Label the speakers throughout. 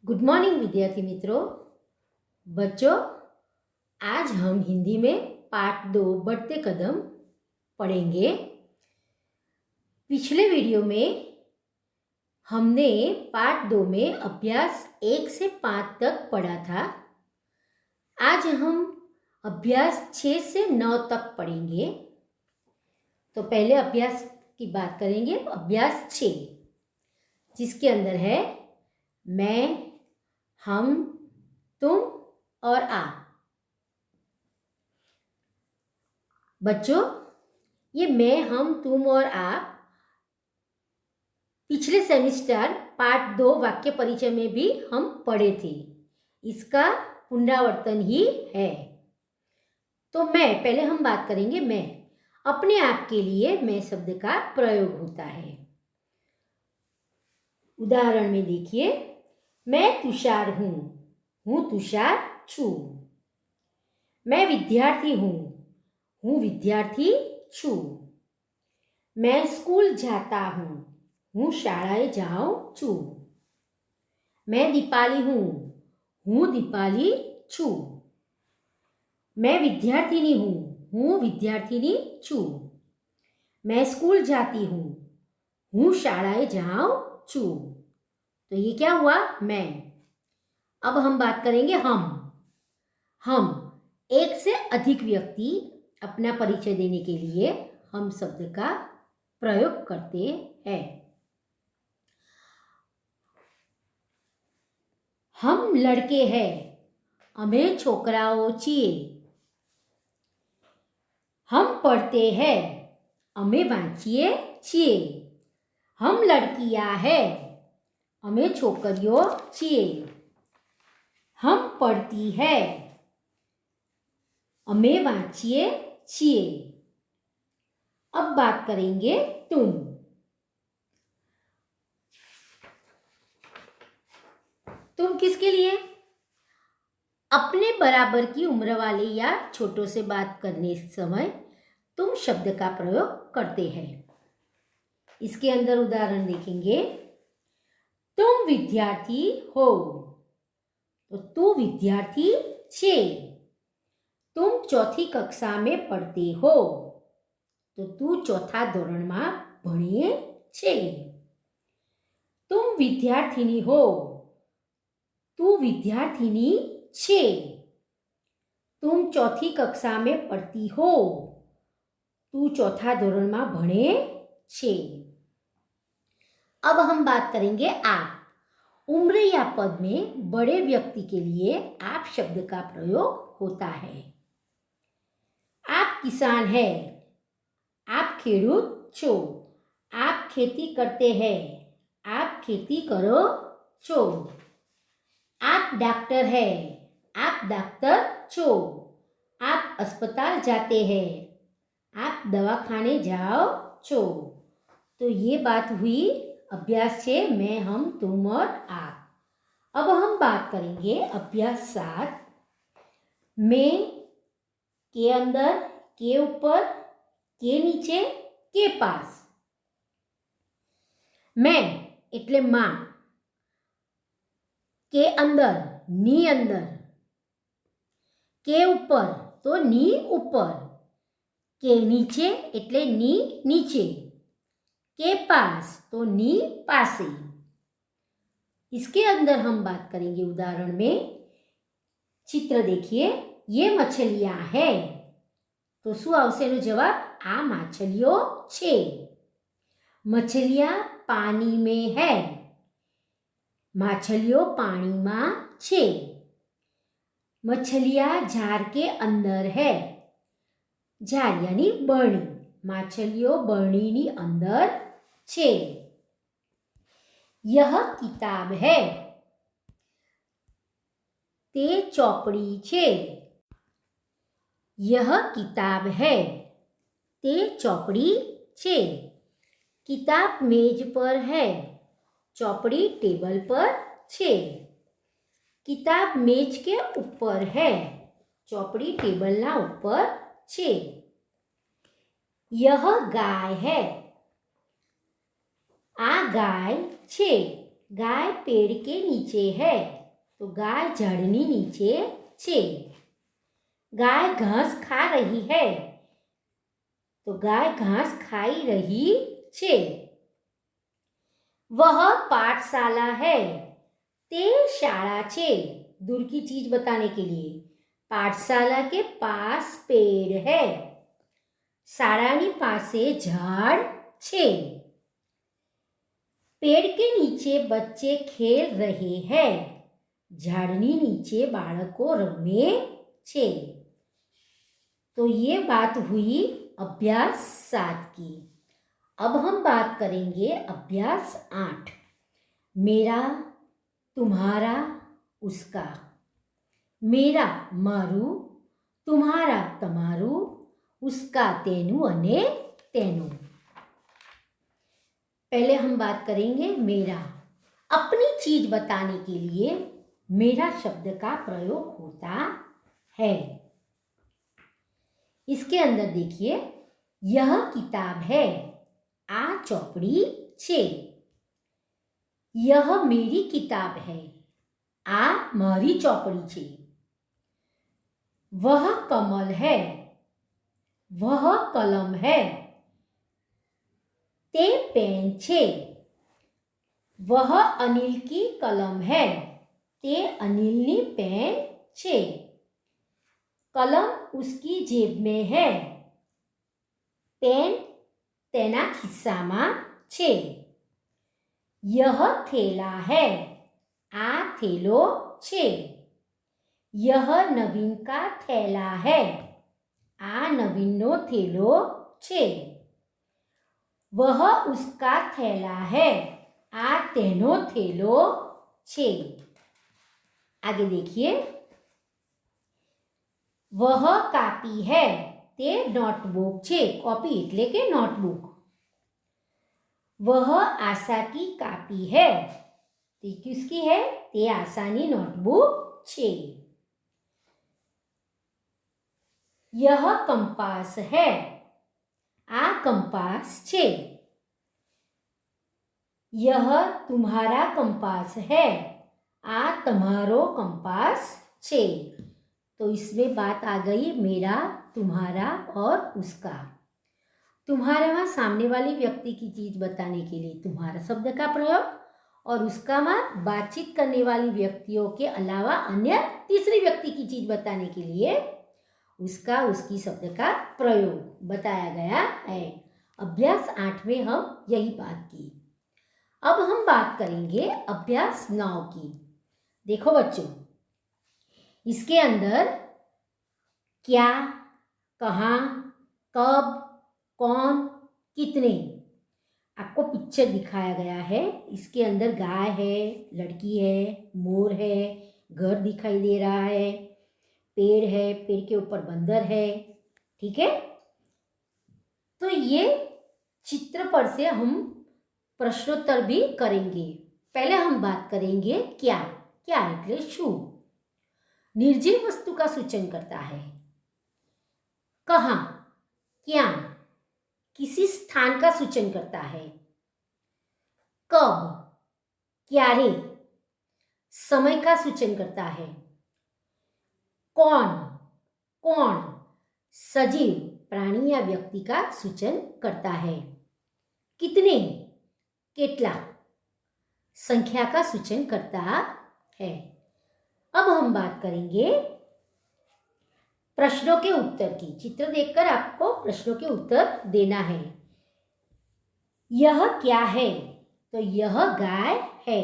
Speaker 1: Good morning विद्यार्थी मित्रों। बच्चों, आज हम हिंदी में पाठ 2 बढ़ते कदम पढ़ेंगे। पिछले वीडियो में हमने पाठ 2 में अभ्यास 1 से 5 तक पढ़ा था। आज हम अभ्यास 6 से 9 तक पढ़ेंगे। तो पहले अभ्यास की बात करेंगे, अभ्यास 6, जिसके अंदर है मैं, हम, तुम और आप। बच्चों, ये मैं, हम, तुम और आप पिछले सेमिस्टर पार्ट 2 वाक्य परिचय में भी हम पढ़े थे। इसका पुनरावर्तन ही है। तो मैं, पहले हम बात करेंगे मैं। अपने आप के लिए मैं शब्द का प्रयोग होता है। उदाहरण में देखिए, मैं तुषार हूँ तुषार छू। मैं विद्यार्थी हूँ विद्यार्थी छू। मैं स्कूल जाता हूँ शालाए जाऊँ छू। मैं दीपाली हूँ दीपाली छू। मैं विद्यार्थिनी हूँ विद्यार्थिनी छू। मैं स्कूल जाती हूँ शालाए जाऊँ छू। तो ये क्या हुआ? मैं। अब हम बात करेंगे हम एक से अधिक व्यक्ति अपना परिचय देने के लिए हम शब्द का प्रयोग करते हैं। हम लड़के हैं, हमें छोकराओ छीए। हम पढ़ते हैं, हमें वांचीए छीए। हम लड़कियां हैं, हमें छोकरियों छीए। हम पढ़ती है, हमें वांचीए छीए। अब बात करेंगे तुम। तुम किसके लिए? अपने बराबर की उम्र वाले या छोटों से बात करने समय तुम शब्द का प्रयोग करते हैं। इसके अंदर उदाहरण देखेंगे। तुम विद्यार्थी हो, तो तू विद्यार्थी छे। तुम चौथी कक्षा में पढ़ते हो, तो तू चौथा धोरण में भणे छे। तुम विद्यार्थिनी हो, तू विद्यार्थिनी छे। तुम चौथी कक्षा में पढ़ती हो, तू चौथा धोरण में भणे छे। अब हम बात करेंगे आप। उम्र या पद में बड़े व्यक्ति के लिए आप शब्द का प्रयोग होता है। आप किसान हैं, आप खेडूत छो। आप खेती करते हैं, आप खेती करो छो। आप डॉक्टर हैं, आप डॉक्टर छो। आप अस्पताल जाते हैं, आप दवाखाने जाओ छो। तो ये बात हुई अभ्यास 6, मैं, हम, तुम और आप। अब हम बात करेंगे अभ्यास 7, मैं के अंदर, के ऊपर, के नीचे, के पास। मैं એટલે માં, के अंदर, नी अंदर, के ऊपर तो नी ऊपर, के नीचे એટલે नी नीचे, के पास तो नी पासे। इसके अंदर हम बात करेंगे उदाहरण में। चित्र देखिए, ये मछलियां है, तो शू आवशे एनो जवाब? आ माछलियों छे। मछलियां पानी में है, माछलियों पानी में छे। मछलियां झाड़ के अंदर है, झाड़ यानी बरणी, माछलियों बरणी नी अंदर छे। यह किताब है, ते चौपड़ी छे। यह किताब है, ते चौपड़ी छे। किताब मेज पर है, चौपड़ी टेबल पर छे। किताब मेज के ऊपर है, चौपड़ी टेबल ना ऊपर छे। यह गाय है, आ गाय छे। गाय पेड़ के नीचे है, तो गाय ઝાડની નીચે છે. गाय घास खा रही है, तो गाय घास खाई रही छे. वह पाठशाला है, ते शाला छे. दूर की चीज बताने के लिए पाठशाला के पास पेड़ है, शाळानी पासे झाड़ छे. पेड़ के नीचे बच्चे खेल रहे हैं, झाड़नी नीचे बाळको रमे छे. तो ये बात हुई अभ्यास 7 की. अब हम बात करेंगे अभ्यास 8. मेरा, तुम्हारा, उसका. मेरा मारू, तुम्हारा तमारू, उसका तेनु अने तेनु. पहले हम बात करेंगे मेरा. अपनी चीज बताने के लिए मेरा शब्द का प्रयोग होता है. इसके अंदर देखिए, यह किताब है, आ चौपड़ी छे. यह मेरी किताब है, आ मारी चौपड़ी छे. वह कमल है, वह कलम है. ते पेन छे. वह अनिल की कलम है, ते अनिलनी पेन छे. कलम उसकी जेब में है, पेन तेना खिस्सामां छे. यह थैला है, आ थैलो छे. यह नवीन का थैला है, आ नवीननो थैलो छे. वह उसका थैला है, आ तेनो थैलो छे. आगे देखिए, वह कापी है, ते नोटबुक छे. कॉपी एटले के नोटबुक. वह आशा की कापी है, ते किसकी है? ते आशानी नोटबुक छे. यह कंपास है, आ कंपास छे. यह तुम्हारा कंपास है, आ तमारो कंपास छे. तो इसमें बात आ गई मेरा, तुम्हारा और उसका. तुम्हारा में सामने वाले व्यक्ति की चीज बताने के लिए तुम्हारा शब्द का प्रयोग, और उसका में बातचीत करने वाली व्यक्तियों के अलावा अन्य तीसरी व्यक्ति की चीज बताने के लिए उसका, उसकी शब्द का प्रयोग बताया गया है. अभ्यास 8 में हम यही बात की. अब हम बात करेंगे अभ्यास 9 की. देखो बच्चों, इसके अंदर क्या, कहाँ, कब, कौन, कितने आपको पिक्चर दिखाया गया है. इसके अंदर गाय है, लड़की है, मोर है, घर दिखाई दे रहा है, पेड़ है, पेड़ के ऊपर बंदर है. ठीक है. तो ये चित्र पर से हम प्रश्नोत्तर भी करेंगे. पहले हम बात करेंगे क्या. क्या એટલે શું? निर्जीव वस्तु का सूचन करता है. कहाँ, क्या, किसी स्थान का सूचन करता है. कब, क्यारे, समय का सूचन करता है. कौन, कौन, सजीव प्राणी या व्यक्ति का सूचन करता है. कितने, केटला, संख्या का सूचन करता है. अब हम बात करेंगे प्रश्नों के उत्तर की. चित्र देखकर आपको प्रश्नों के उत्तर देना है. यह क्या है? तो यह गाय है.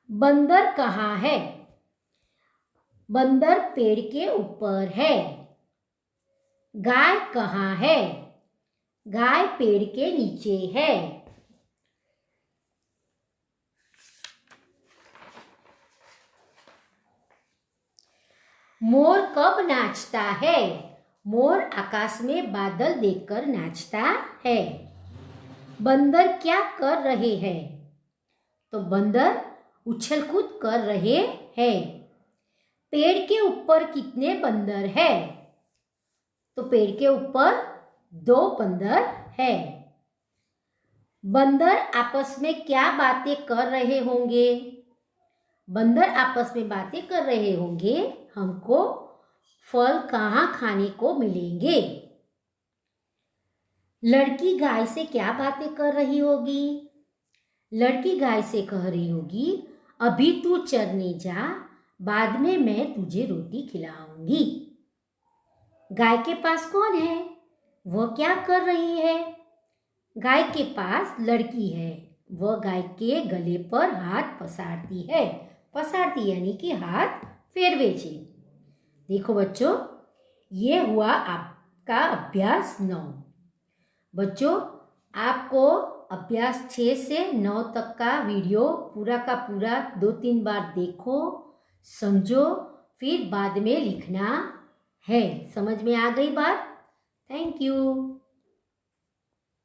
Speaker 1: बंदर कहाँ है? बंदर पेड़ के ऊपर है. गाय कहाँ है? गाय पेड़ के नीचे है. मोर कब नाचता है? मोर आकाश में बादल देखकर नाचता है. बंदर क्या कर रहे हैं? तो बंदर उछल कूद कर रहे हैं. पेड़ के ऊपर कितने बंदर हैं? तो पेड़ के ऊपर 2 बंदर है. बंदर आपस में क्या बातें कर रहे होंगे? बंदर आपस में बातें कर रहे होंगे, हमको फल कहाँ खाने को मिलेंगे? लड़की गाय से क्या बातें कर रही होगी? लड़की गाय से कह रही होगी, अभी तू चरने जा, बाद में मैं तुझे रोटी खिलाऊंगी। गाय के पास कौन है? वह क्या कर रही है? गाय के पास लड़की है। वह गाय के गले पर हाथ पसारती है। पसारती यानी कि हाथ फेरवे छे। देखो बच्चों, ये हुआ आपका अभ्यास 9। बच्चों, आपको अभ्यास 6 से 9 तक का वीडियो पूरा का पूरा 2-3 बार देखो, समझो, फिर बाद में लिखना है। समझ में आ गई बात? Thank you.